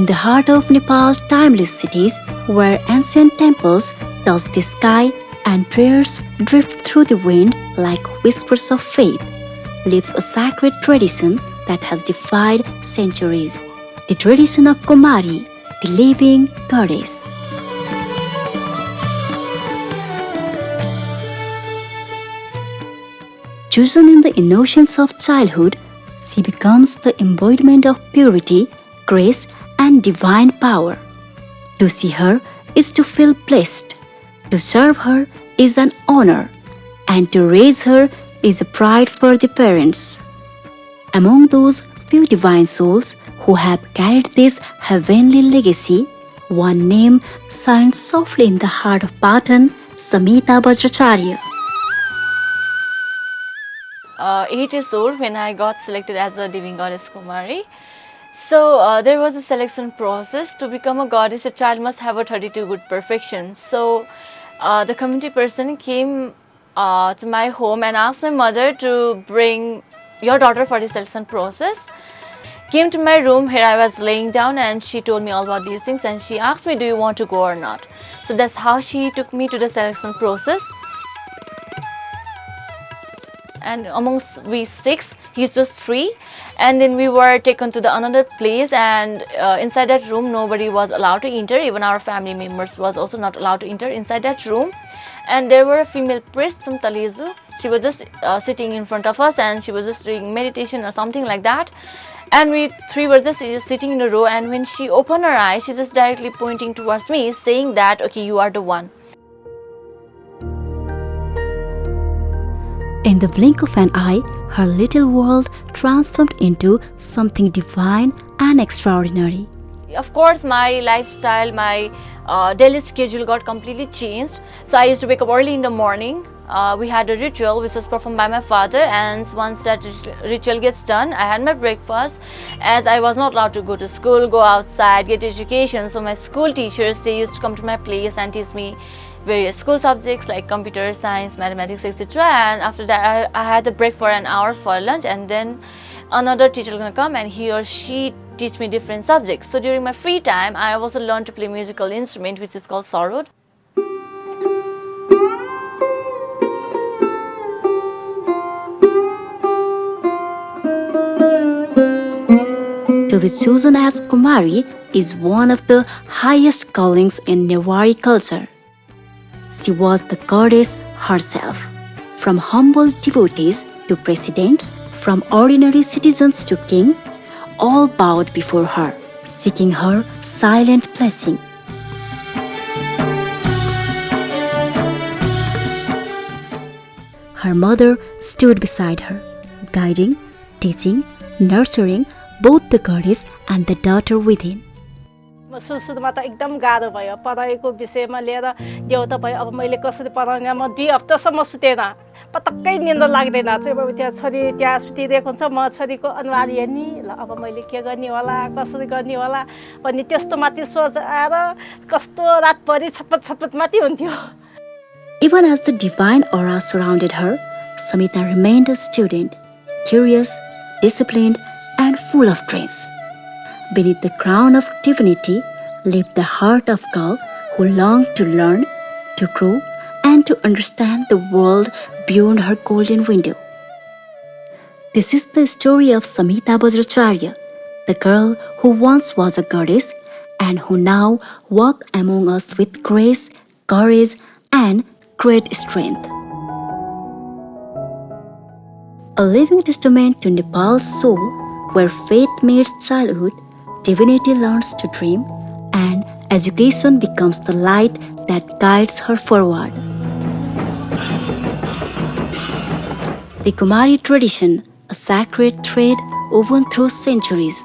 the heart of Nepal's timeless cities, where ancient temples touch the sky and prayers drift through the wind like whispers of faith, lives a sacred tradition that has defied centuries. The tradition of Kumari, the living goddess. Chosen in the innocence of childhood, she becomes the embodiment of purity, grace, and divine power. To see her is to feel blessed. To serve her is an honor, and to raise her is a pride for the parents. Among those few divine souls who have carried this heavenly legacy, one name shines softly in the heart of Patan, Samita Vajracharya. 8 years old when I got selected as a living goddess Kumari. So there was a selection process. To become a goddess, a child must have a 32 good perfection. So the community person came to my home and asked my mother to bring your daughter for the selection process. Came to my room, here I was laying down, and she told me all about these things, and she asked me, do you want to go or not? So that's how she took me to the selection process. And amongst we 6, he's just 3, and then we were taken to the another place, and inside that room nobody was allowed to enter. Even our family members was also not allowed to enter inside that room. And there were a female priest from Talezu. She was just sitting in front of us, and she was just doing meditation or something like that. And we 3 were just sitting in a row, and when she opened her eyes, she just directly pointing towards me, saying that, okay, you are the one. In the blink of an eye, her little world transformed into something divine and extraordinary. Of course, my lifestyle, my daily schedule got completely changed. So I used to wake up early in the morning. We had a ritual which was performed by my father, and once that ritual gets done, I had my breakfast. As I was not allowed to go to school, go outside, get education, so my school teachers, they used to come to my place and teach me various school subjects like computer science, mathematics, etc. And after that, I had the break for an hour for lunch, and then another teacher was gonna come and he or she teach me different subjects. So during my free time, I also learned to play musical instrument which is called sarod. To be chosen as Kumari is one of the highest callings in Newari culture. She was the goddess herself. From humble devotees to presidents, from ordinary citizens to kings, all bowed before her, seeking her silent blessing. Her mother stood beside her, guiding, teaching, nurturing both the goddess and the daughter within. सुरुमा त एकदम गाह्रो भयो पढाइको विषयमा लिएर देउता भयो अब मैले कसरी पढाउने म 2 हप्तासम्म सुतेन पटक्कै निन्द्रा लाग्दैन चाहिँ अब त्यहाँ छोरी त्यहाँ सुतिरहेको हुन्छ म छोरीको अनुहार हेर्ने ल अब मैले के गर्ने होला कसरी गर्ने होला भन्ने त्यस्तो माथि सोच आएर कस्तो रातभरि छटपट माथि हुन्थ्यो. Even as the divine aura surrounded her, Samita remained a student, curious, disciplined, and full of dreams. Beneath the crown of divinity lived the heart of girl who longed to learn, to grow, and to understand the world beyond her golden window. This is the story of Samita Vajracharya, the girl who once was a goddess and who now walks among us with grace, courage, and great strength. A living testament to Nepal's soul, where faith meets childhood, divinity learns to dream, and education becomes the light that guides her forward. The Kumari tradition, a sacred thread woven through centuries.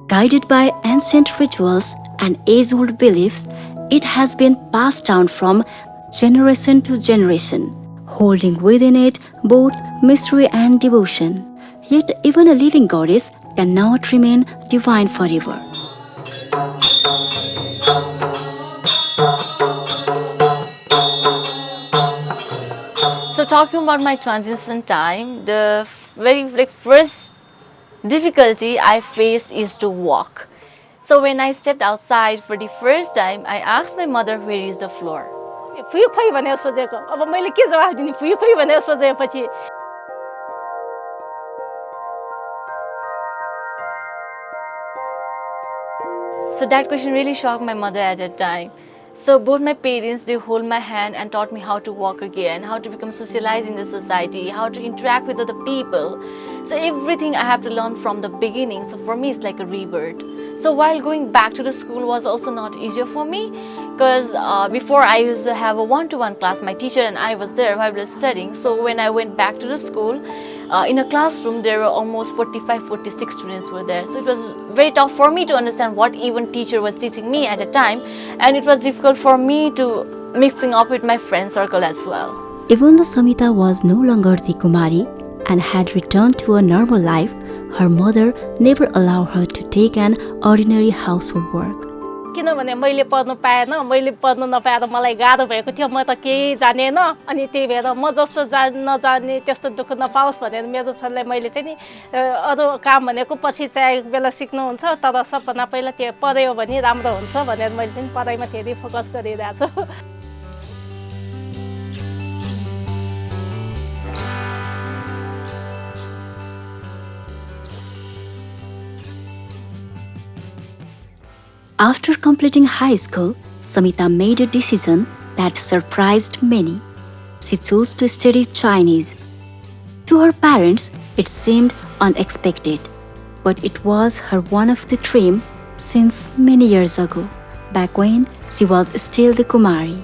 Guided by ancient rituals and age-old beliefs, it has been passed down from generation to generation, holding within it both mystery and devotion. Yet even a living goddess cannot remain divine forever. So talking about my transition time, the very first difficulty I face is to walk. So when I stepped outside for the first time, I asked my mother, where is the floor? फुइ खोइ भनेर सोचेको अब मैले के जवाफ दिने फुइ खोइ भनेर सोचेपछि So that question really shocked my mother at that time. So both my parents, they hold my hand and taught me how to walk again, how to become socialized in the society, how to interact with other people. So everything I have to learn from the beginning. So for me, it's like a rebirth. So while going back to the school was also not easier for me, because before I used to have a one-to-one class. My teacher and I was there while I was studying. So when I went back to the school, in a classroom, there were almost 45, 46 students were there. So it was very tough for me to understand what even teacher was teaching me at the time. And it was difficult for me to mixing up with my friend circle as well. Even though Samita was no longer the Kumari and had returned to a normal life, her mother never allowed her to take an ordinary household work. किनभने मैले पढ्नु पाएन मैले पढ्नु नपाएर मलाई गाह्रो भएको थियो म त केही जानेन अनि त्यही भएर म जस्तो नजाने त्यस्तो दुःख नपाओस् भनेर मेरो छोरालाई मैले चाहिँ नि अरू काम भनेको पछि चाहिँ बेला सिक्नुहुन्छ तर सबभन्दा पहिला त्यो पढ्यो भने राम्रो हुन्छ भनेर मैले चाहिँ पढाइमा धेरै फोकस गरिरहेको छु After completing high school, Samita made a decision that surprised many. She chose to study Chinese. To her parents, it seemed unexpected, but it was her one of the dream since many years ago, back when she was still the Kumari.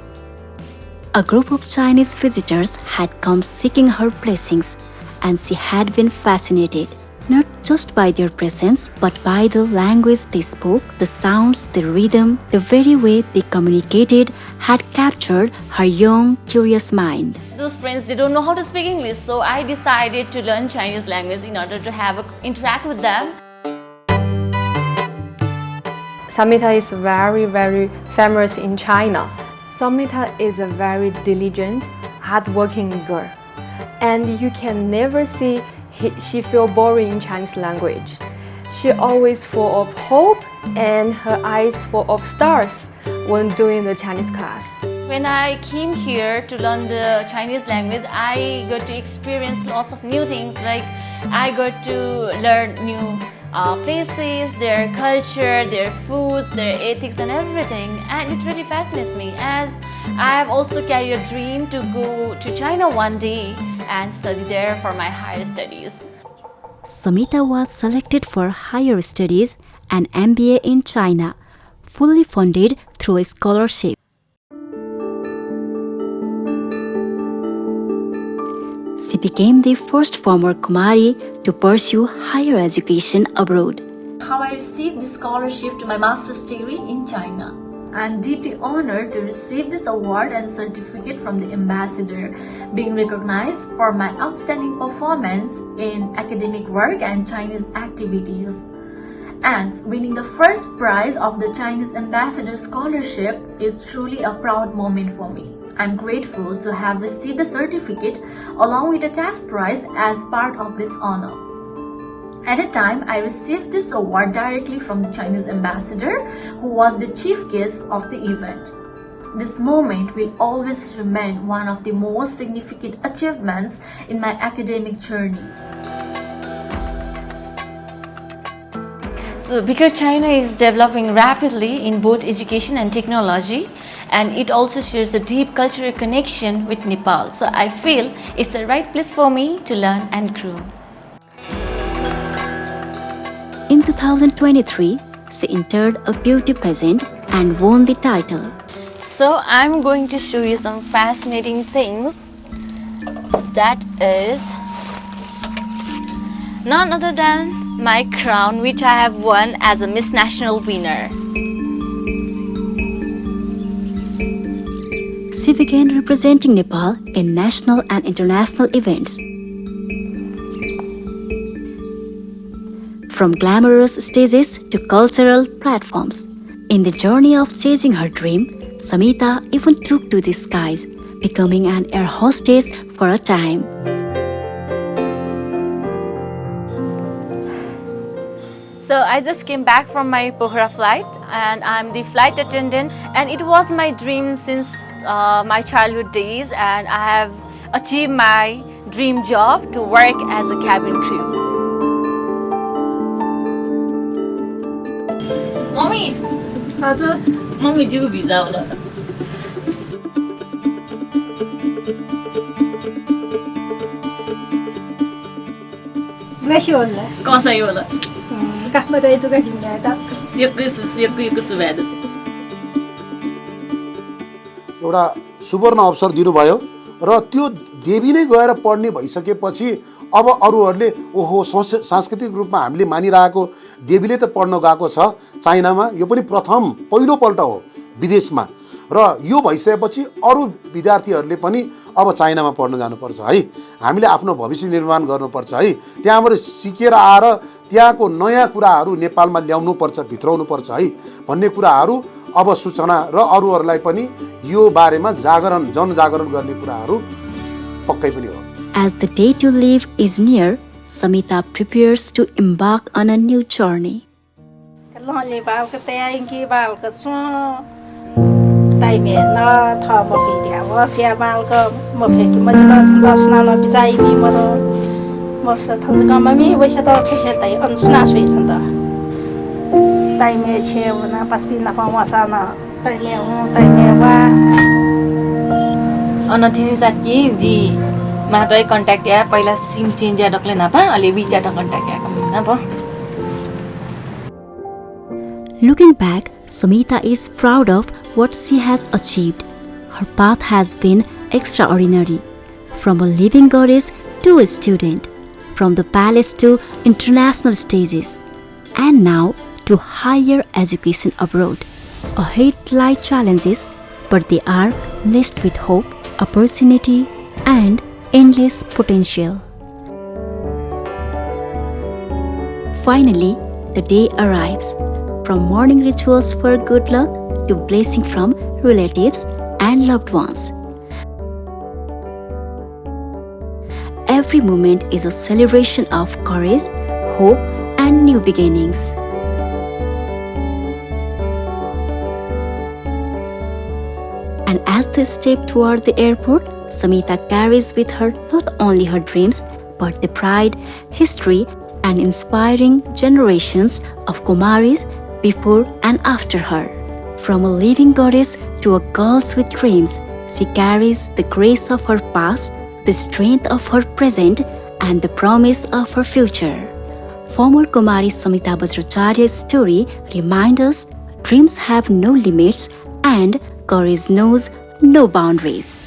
A group of Chinese visitors had come seeking her blessings, and she had been fascinated. Not just by their presence, but by the language they spoke, the sounds, the rhythm, the very way they communicated had captured her young, curious mind. Those friends, they don't know how to speak English, so I decided to learn Chinese language in order to interact with them. Samita is very famous in China. Samita is a very diligent, hardworking girl, and you can never see she feel boring in Chinese language. She always full of hope and her eyes full of stars when doing the Chinese class. When I came here to learn the Chinese language, I got to experience lots of new things. Like I got to learn new places, their culture, their foods, their ethics and everything. And it really fascinates me, as I have also carried a dream to go to China one day and study there for my higher studies. Samita was selected for higher studies and MBA in China, fully funded through a scholarship. She became the first former Kumari to pursue higher education abroad. How I received this scholarship to my master's degree in China. I am deeply honored to receive this award and certificate from the ambassador, being recognized for my outstanding performance in academic work and Chinese activities. And winning the first prize of the Chinese Ambassador Scholarship is truly a proud moment for me. I'm grateful to have received the certificate along with a cash prize as part of this honor. At the time, I received this award directly from the Chinese ambassador, who was the chief guest of the event. This moment will always remain one of the most significant achievements in my academic journey. So, because China is developing rapidly in both education and technology, and it also shares a deep cultural connection with Nepal, so I feel it's the right place for me to learn and grow. In 2023, she entered a beauty pageant and won the title. So I'm going to show you some fascinating things. That is none other than my crown, which I have won as a Miss National winner. She began representing Nepal in national and international events. From glamorous stages to cultural platforms. In the journey of chasing her dream, Samita even took to the skies, becoming an air hostess for a time. So I just came back from my Pokhara flight and I'm the flight attendant, and it was my dream since my childhood days, and I have achieved my dream job to work as a cabin crew. Mommy, हजुर mommy jiu visa होला. लेख्यो होला कसै होला. काठमाडौँ आइतुका हिँड्दा त यो सुबाद. एउटा सुवर्ण अवसर दिनुभयो र त्यो देवी नै गएर पढ्ने भइसकेपछि अब अरूहरूले ओहो सांस्कृतिक रूपमा हामीले मानिरहेको देवीले त पढ्न गएको छ चाइनामा, यो पनि पहिलोपल्ट हो विदेशमा, र यो भइसकेपछि अरू विद्यार्थीहरूले पनि अब चाइनामा पढ्न जानुपर्छ है, हामीले आफ्नो भविष्य निर्माण गर्नुपर्छ है, त्यहाँबाट सिकेर आएर त्यहाँको नयाँ कुराहरू नेपालमा ल्याउनुपर्छ, भित्राउनुपर्छ है भन्ने कुराहरू अब सूचना र अरूहरूलाई पनि यो बारेमा जनजागरण गर्ने कुराहरू पक्कै पनि हो. As the day to leave is near, Samita prepares to embark on a new journey. लहले बालको तयारी बालको छु ताइमे न थ म फेरि वसिया बालको म फेरि मजिला सुना न बिचाइबी मरो मस थन्जकमा मी वैसे त केसे तै अनसुना सुइ छन् त ताइमे छे वना पासपि न पावासा न ताइमे वा अनथिनी साथी जी मातै कन्ट्याक्ट या पहिला सिम चेन्ज या डक्ले नापा अलि बिचाटा कन्ट्याक्ट या कम नापा. Looking back, Samita is proud of what she has achieved. Her path has been extraordinary. From a living goddess to a student, from the palace to international stages, and now to higher education abroad. Ahead lie challenges, but they are laced with hope, opportunity, and endless potential. Finally, the day arrives. From morning rituals for good luck to blessing from relatives and loved ones. Every moment is a celebration of courage, hope, and new beginnings. And as they step toward the airport, Samita carries with her not only her dreams, but the pride, history, and inspiring generations of Kumaris before and after her. From a living goddess to a girl with dreams, she carries the grace of her past, the strength of her present, and the promise of her future. Former Kumari Samita Vajracharya's story reminds us dreams have no limits and courage knows no boundaries.